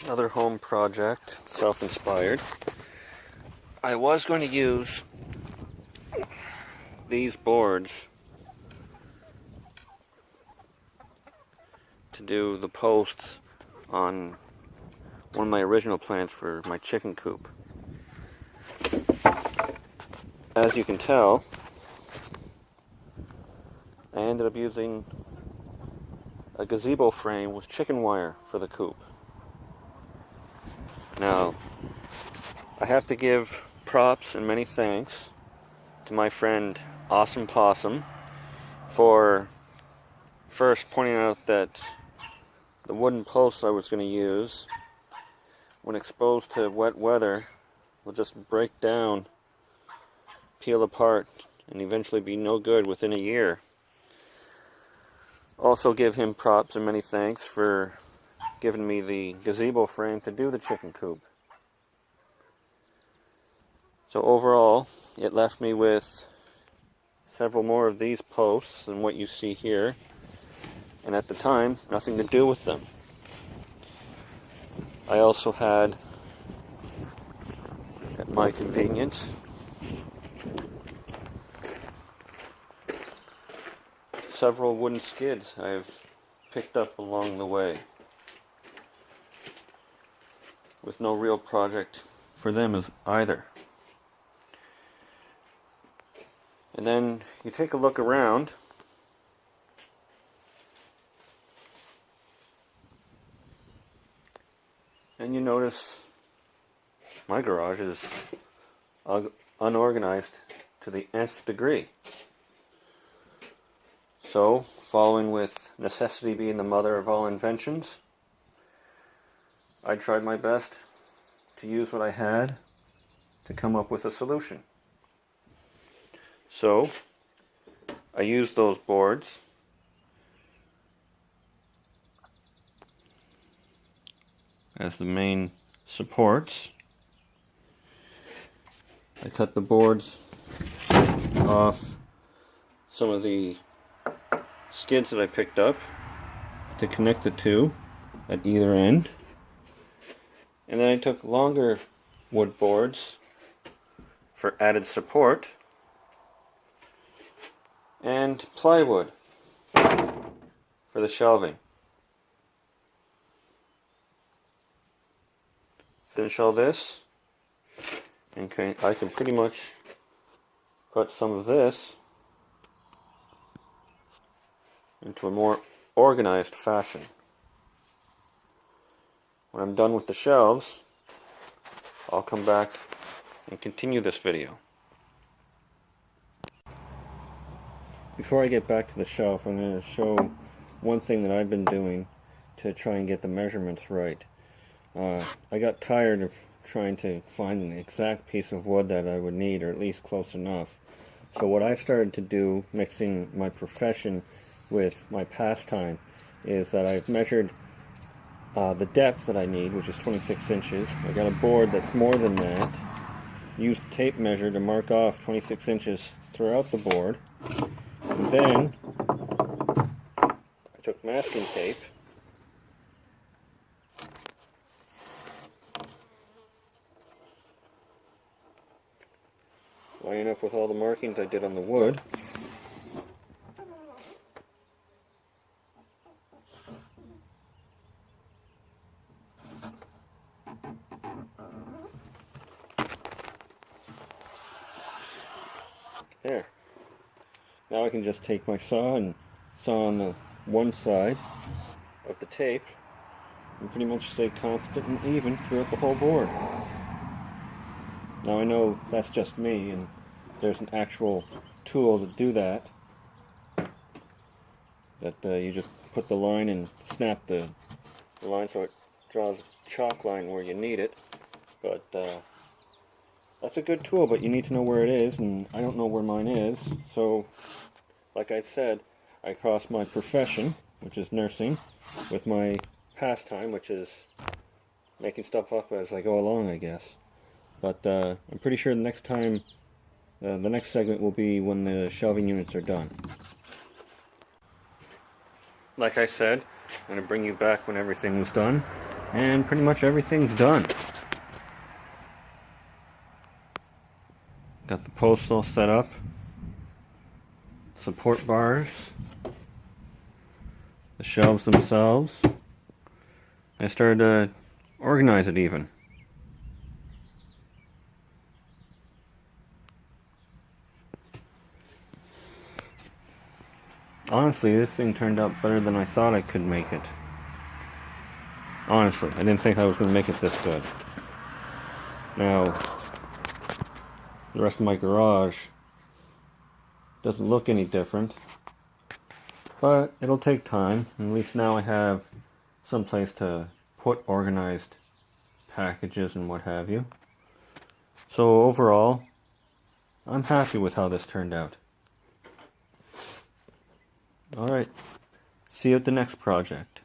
Another home project, self-inspired. I was going to use these boards to do the posts on one of my original plans for my chicken coop. As you can tell, I ended up using a gazebo frame with chicken wire for the coop. Now, I have to give props and many thanks to my friend Awesome Possum for first pointing out that the wooden posts I was going to use, when exposed to wet weather, will just break down, peel apart, and eventually be no good within a year. Also give him props and many thanks for giving me the gazebo frame to do the chicken coop. So overall, it left me with several more of these posts than what you see here, and at the time, nothing to do with them. I also had, at my convenience, several wooden skids I've picked up along the way, with no real project for them as either. And then you take a look around, and you notice my garage is unorganized to the nth degree. So, following with necessity being the mother of all inventions, I tried my best to use what I had to come up with a solution. So, I used those boards as the main supports. I cut the boards off some of the skids that I picked up to connect the two at either end. And then I took longer wood boards for added support and plywood for the shelving. Finish all this, and I can pretty much put some of this into a more organized fashion. When I'm done with the shelves, I'll come back and continue this video. Before I get back to the shelf, I'm going to show one thing that I've been doing to try and get the measurements right. I got tired of trying to find an exact piece of wood that I would need, or at least close enough. So what I've started to do, mixing my profession with my pastime, is that I've measured the depth that I need, which is 26 inches. I got a board that's more than that. Used tape measure to mark off 26 inches throughout the board. And then I took masking tape lining up with all the markings I did on the wood. There. Now I can just take my saw and saw on the one side of the tape and pretty much stay constant and even throughout the whole board. Now I know that's just me, and there's an actual tool to do that. You just put the line and snap the line so it draws a chalk line where you need it. But that's a good tool, but you need to know where it is, and I don't know where mine is. So, like I said, I cross my profession, which is nursing, with my pastime, which is making stuff up as I go along, I guess. But I'm pretty sure the next time, the next segment will be when the shelving units are done. Like I said, I'm going to bring you back when everything was done. And pretty much everything's done. Got the posts all set up. Support bars. The shelves themselves. I started to organize it even. Honestly, this thing turned out better than I thought I could make it. Honestly, I didn't think I was going to make it this good. Now, the rest of my garage doesn't look any different, but it'll take time. At least now I have some place to put organized packages and what have you. So overall, I'm happy with how this turned out. Alright, see you at the next project.